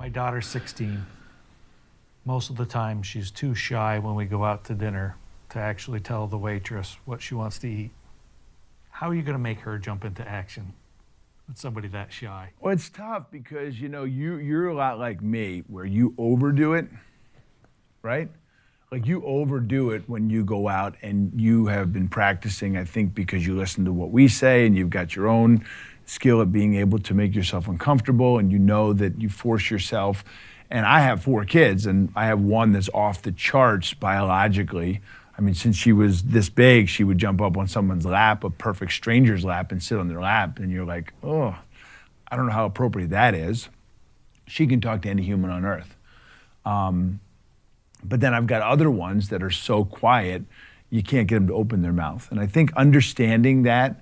My daughter's 16. Most of the time, she's too shy when we go out to dinner to actually tell the waitress what she wants to eat. How are you going to make her jump into action with somebody that shy? Well, it's tough because, you're a lot like me where you overdo it, right? Like you overdo it when you go out and you have been practicing, I think, because you listen to what we say and you've got your own skill at being able to make yourself uncomfortable and you know that you force yourself. And I have 4 kids and I have one that's off the charts biologically. I mean, since she was this big, she would jump up on someone's lap, a perfect stranger's lap, and sit on their lap. And you're like, oh, I don't know how appropriate that is. She can talk to any human on earth. But then I've got other ones that are so quiet, you can't get them to open their mouth. And I think understanding that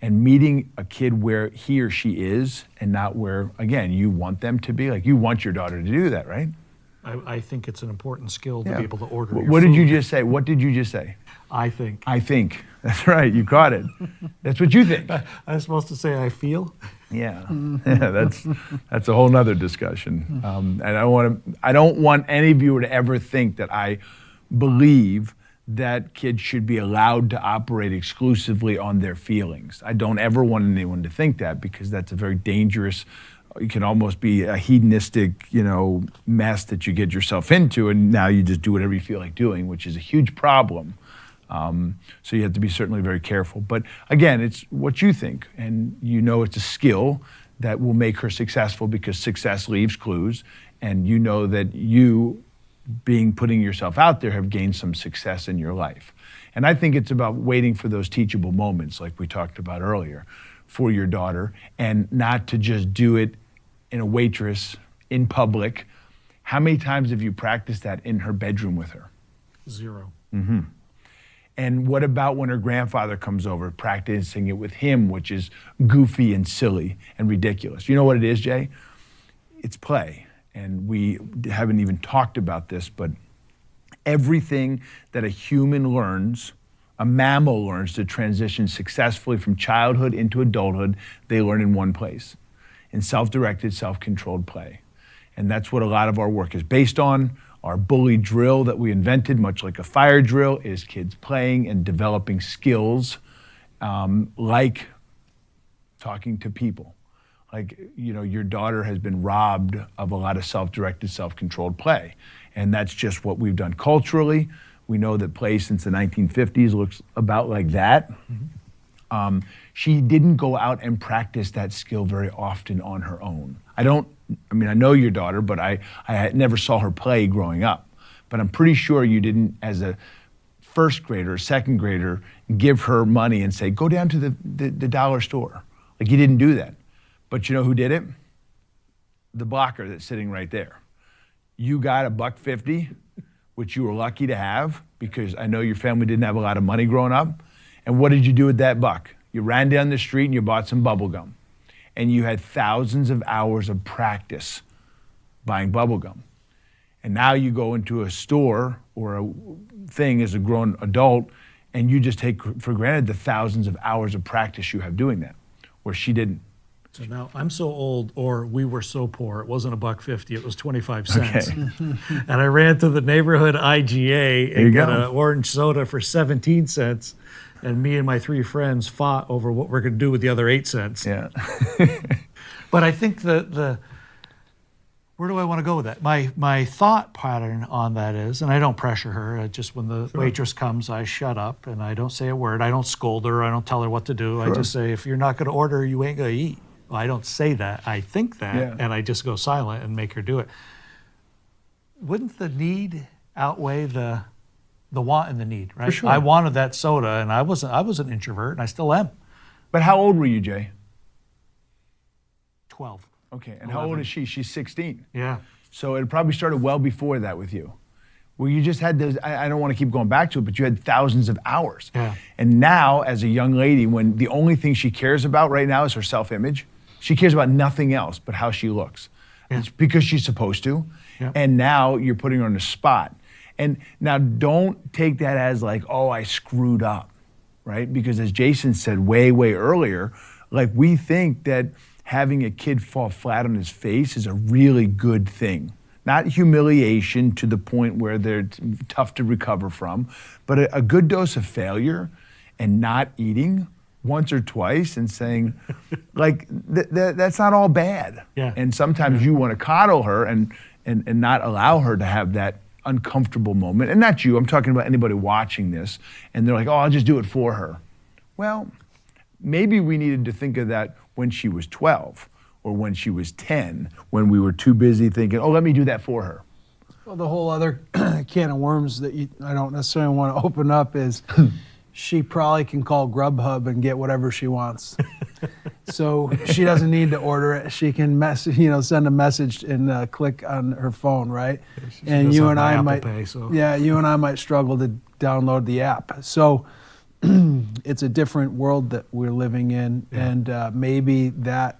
and meeting a kid where he or she is and not where, again, you want them to be. Like you want your daughter to do that, right? I think it's an important skill to be able to order your What food. did you just say? What did you just say? I think. I think. That's right. You caught it. That's what you think. I'm supposed to say I feel? Yeah. Yeah, that's a whole nother discussion. And I don't want any viewer to ever think that I believe that kids should be allowed to operate exclusively on their feelings. I don't ever want anyone to think that because that's a very dangerous, it can almost be a hedonistic, mess that you get yourself into, and now you just do whatever you feel like doing, which is a huge problem. So you have to be certainly very careful. But again, it's what you think, and it's a skill that will make her successful because success leaves clues, and you know that you, putting yourself out there, have gained some success in your life. And I think it's about waiting for those teachable moments like we talked about earlier for your daughter, and not to just do it in a waitress, in public. How many times have you practiced that in her bedroom with her? 0. Mm-hmm. And what about when her grandfather comes over, practicing it with him, which is goofy and silly and ridiculous? You know what it is, Jay? It's play. And we haven't even talked about this, but everything that a human learns, a mammal learns to transition successfully from childhood into adulthood, they learn in one place, in self-directed, self-controlled play. And that's what a lot of our work is based on. Our bully drill that we invented, much like a fire drill, is kids playing and developing skills like talking to people. Like, your daughter has been robbed of a lot of self-directed, self-controlled play. And that's just what we've done culturally. We know that play since the 1950s looks about like that. Mm-hmm. She didn't go out and practice that skill very often on her own. I know your daughter, but I never saw her play growing up. But I'm pretty sure you didn't, as a first grader or second grader, give her money and say, go down to the dollar store. Like, you didn't do that. But you know who did it? The blocker that's sitting right there. You got $1.50, which you were lucky to have because I know your family didn't have a lot of money growing up. And what did you do with that buck? You ran down the street and you bought some bubble gum. And you had thousands of hours of practice buying bubble gum. And now you go into a store or a thing as a grown adult and you just take for granted the thousands of hours of practice you have doing that, where she didn't. So now I'm so old, or we were so poor, it wasn't $1.50, it was 25 cents. Okay. And I ran to the neighborhood IGA and got an orange soda for 17 cents. And me and my 3 friends fought over what we're going to do with the other 8 cents. Yeah. But I think where do I want to go with that? My thought pattern on that is, and I don't pressure her, just when the waitress comes, I shut up and I don't say a word. I don't scold her. I don't tell her what to do. I just say, if you're not going to order, you ain't going to eat. Well, I don't say that. I think that, and I just go silent and make her do it. Wouldn't the need outweigh the want and the need, right? For sure. I wanted that soda, and I was an introvert, and I still am. But how old were you, Jay? 12. Okay, and how old is she? She's 16. Yeah. So it probably started well before that with you, where you just had those, I don't want to keep going back to it, but you had thousands of hours. Yeah. And now, as a young lady, when the only thing she cares about right now is her self-image, she cares about nothing else but how she looks. Yeah. It's because she's supposed to. Yeah. And now you're putting her on the spot. And now don't take that as like, oh, I screwed up, right? Because as Jason said way, way earlier, like we think that having a kid fall flat on his face is a really good thing. Not humiliation to the point where they're tough to recover from, but a good dose of failure and not eating once or twice and saying, like, that's not all bad. Yeah. And sometimes you want to coddle her and not allow her to have that uncomfortable moment. And not you, I'm talking about anybody watching this, and they're like, oh, I'll just do it for her. Well, maybe we needed to think of that when she was 12 or when she was 10, when we were too busy thinking, oh, let me do that for her. Well, the whole other can of worms that I don't necessarily want to open up is she probably can call Grubhub and get whatever she wants. So she doesn't need to order it. She can send a message and click on her phone, right? And does you have and my I Apple might, Pay, so. yeah, you and I might struggle to download the app. So it's a different world that we're living in, and maybe that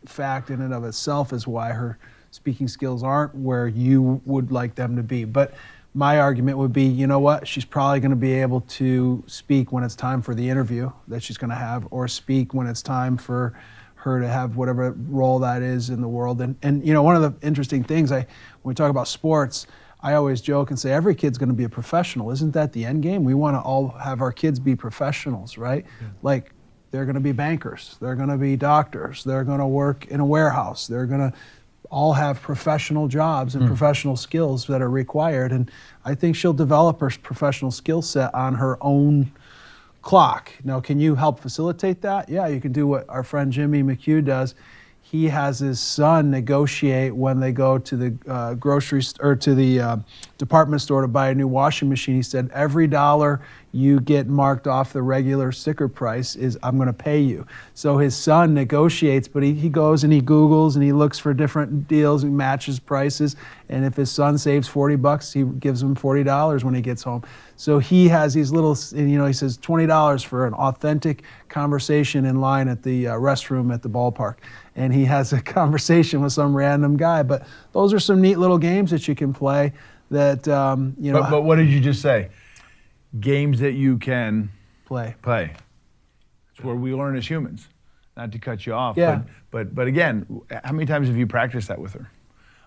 fact in and of itself is why her speaking skills aren't where you would like them to be. But my argument would be, you know what, she's probably going to be able to speak when it's time for the interview that she's going to have, or speak when it's time for her to have whatever role that is in the world. And you know, one of the interesting things, when we talk about sports, I always joke and say every kid's going to be a professional. Isn't that the end game? We want to all have our kids be professionals, right? Yeah. Like, they're going to be bankers, they're going to be doctors, they're going to work in a warehouse, they're going to all have professional jobs and professional skills that are required. And I think she'll develop her professional skill set on her own clock. Now, can you help facilitate that? Yeah, you can do what our friend Jimmy McHugh does. He has his son negotiate when they go to the to the department store to buy a new washing machine. He said, every dollar you get marked off the regular sticker price is I'm going to pay you. So his son negotiates, but he goes and he Googles and he looks for different deals and matches prices. And if his son saves $40, he gives him $40 when he gets home. So he has these little, he says $20 for an authentic conversation in line at the restroom at the ballpark. And he has a conversation with some random guy. But those are some neat little games that you can play that, But what did you just say? Games that you can play. It's where we learn as humans. Not to cut you off, Yeah. but again, how many times have you practiced that with her?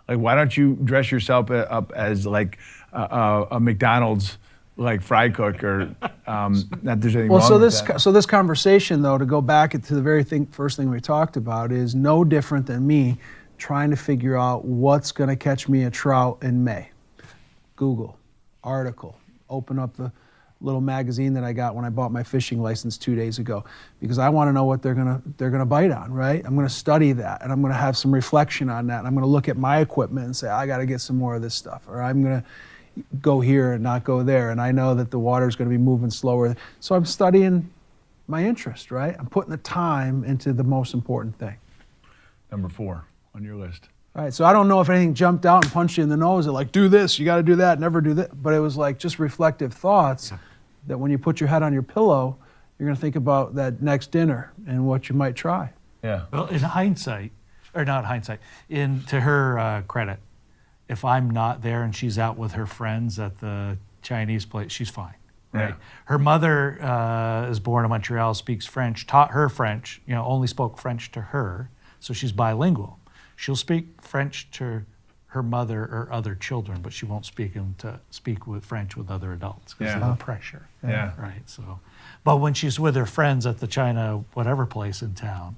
Like, why don't you dress yourself up as like a McDonald's like fry cook, or not there's anything wrong with that. So this conversation, though, to go back to the very first thing we talked about, is no different than me trying to figure out what's going to catch me a trout in May. Google, article, open up the little magazine that I got when I bought my fishing license 2 days ago, because I want to know what they're gonna bite on, right? I'm going to study that, and I'm going to have some reflection on that. And I'm going to look at my equipment and say, I got to get some more of this stuff, or I'm going to go here and not go there, and I know that the water's going to be moving slower. So I'm studying my interest, right? I'm putting the time into the most important thing. Number 4 on your list. All right, so I don't know if anything jumped out and punched you in the nose, like, do this, you got to do that, never do that. But it was like just reflective thoughts that when you put your head on your pillow, you're going to think about that next dinner and what you might try. Yeah. Well, in hindsight, or not hindsight, to her credit, if I'm not there and she's out with her friends at the Chinese place, she's fine. Right. Yeah. Her mother is born in Montreal, speaks French, taught her French, only spoke French to her, so she's bilingual. She'll speak French to her mother or other children, but she won't speak with French with other adults because of the pressure. Yeah. Right. So, but when she's with her friends at the China whatever place in town,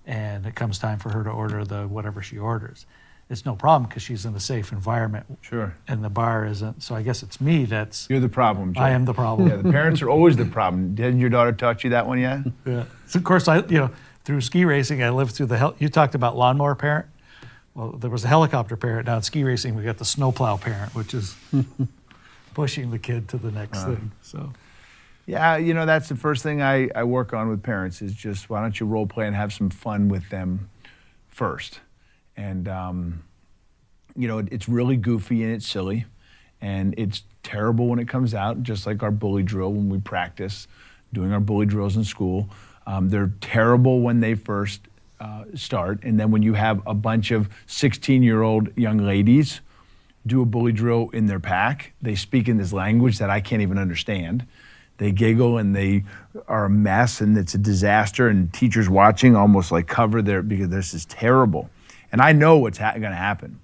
and it comes time for her to order the whatever she orders, it's no problem because she's in a safe environment. Sure. And the bar isn't. So I guess it's me that's. You're the problem, Joe. I am the problem. Yeah, the parents are always the problem. Didn't your daughter taught you that one yet? Yeah. So of course, through ski racing, I lived through you talked about lawnmower parent. Well, there was a helicopter parent. Now in ski racing, we got the snowplow parent, which is pushing the kid to the next thing. So. Yeah, that's the first thing I work on with parents is just why don't you role play and have some fun with them first. And, it's really goofy and it's silly and it's terrible when it comes out, just like our bully drill when we practice doing our bully drills in school. They're terrible when they first start. And then when you have a bunch of 16-year-old young ladies do a bully drill in their pack, they speak in this language that I can't even understand. They giggle and they are a mess and it's a disaster, and teachers watching almost like cover their, because this is terrible. And I know what's going to happen.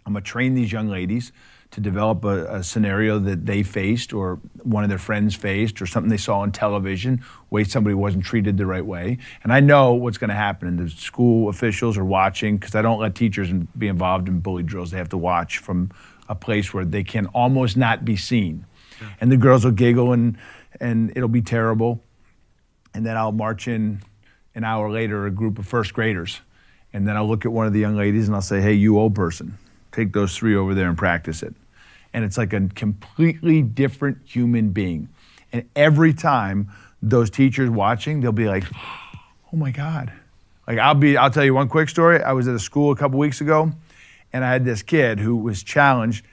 I'm going to train these young ladies to develop a scenario that they faced or one of their friends faced or something they saw on television, way somebody wasn't treated the right way. And I know what's going to happen, and the school officials are watching, because I don't let teachers be involved in bully drills. They have to watch from a place where they can almost not be seen. Yeah. And the girls will giggle and it'll be terrible. And then I'll march in an hour later, a group of first graders. And then I'll look at one of the young ladies and I'll say, hey, you old person, take those 3 over there and practice it. And it's like a completely different human being. And every time those teachers watching, they'll be like, oh my God. Like I'll tell you one quick story. I was at a school a couple weeks ago, and I had this kid who was challenged,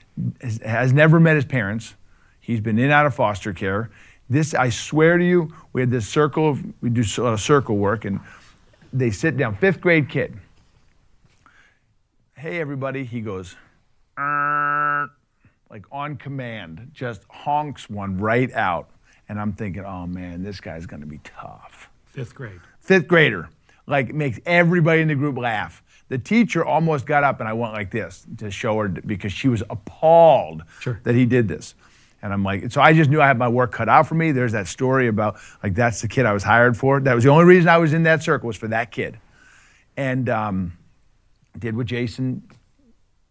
has never met his parents. He's been in and out of foster care. This, I swear to you, we had this circle, we do a lot of circle work, and they sit down, 5th grade kid. Hey everybody, he goes, like on command, just honks one right out. And I'm thinking, oh man, this guy's gonna be tough. 5th grade. 5th grader, like makes everybody in the group laugh. The teacher almost got up and I went like this to show her, because she was appalled that he did this. And I'm like, so I just knew I had my work cut out for me. There's that story about, like, that's the kid I was hired for. That was the only reason I was in that circle, was for that kid. And did with Jason,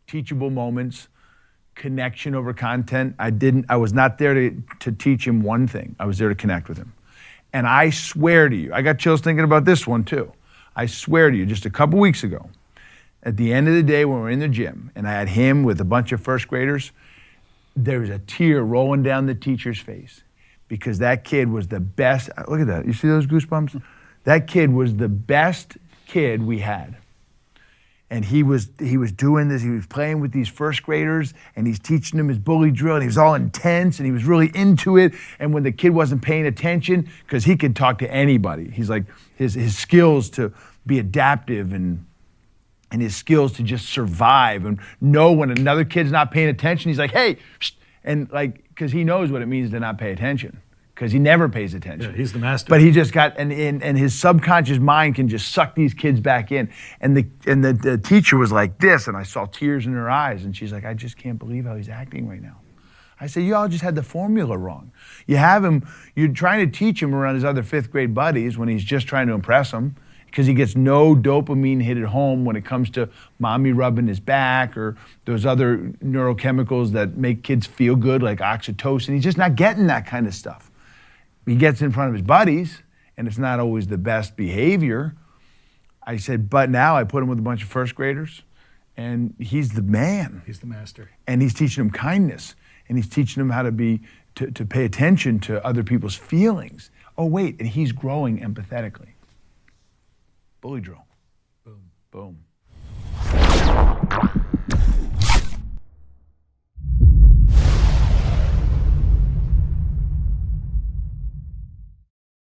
teachable moments, connection over content. I was not there to teach him one thing. I was there to connect with him. And I swear to you, I got chills thinking about this one too. I swear to you, just a couple weeks ago, at the end of the day when we were in the gym, and I had him with a bunch of first graders, there was a tear rolling down the teacher's face, because that kid was the best. Look at that. You see those goosebumps? That kid was the best kid we had. And he was doing this. He was playing with these first graders, and he's teaching them his bully drill, and he was all intense, and he was really into it. And when the kid wasn't paying attention, because he could talk to anybody, he's like, his skills to be adaptive and his skills to just survive and know when another kid's not paying attention, he's like, hey, psst, and like, because he knows what it means to not pay attention, because he never pays attention. Yeah, he's the master. But he just got, and his subconscious mind can just suck these kids back in. And the teacher was like this, and I saw tears in her eyes, and she's like, I just can't believe how he's acting right now. I said, you all just had the formula wrong. You have him, you're trying to teach him around his other 5th grade buddies when he's just trying to impress them, because he gets no dopamine hit at home when it comes to mommy rubbing his back or those other neurochemicals that make kids feel good, like oxytocin. He's just not getting that kind of stuff. He gets in front of his buddies, and it's not always the best behavior. I said, but now I put him with a bunch of first graders, and he's the man. He's the master. And he's teaching them kindness, and he's teaching them how to to pay attention to other people's feelings. Oh, wait, and he's growing empathetically. Bully drill. Boom. Boom.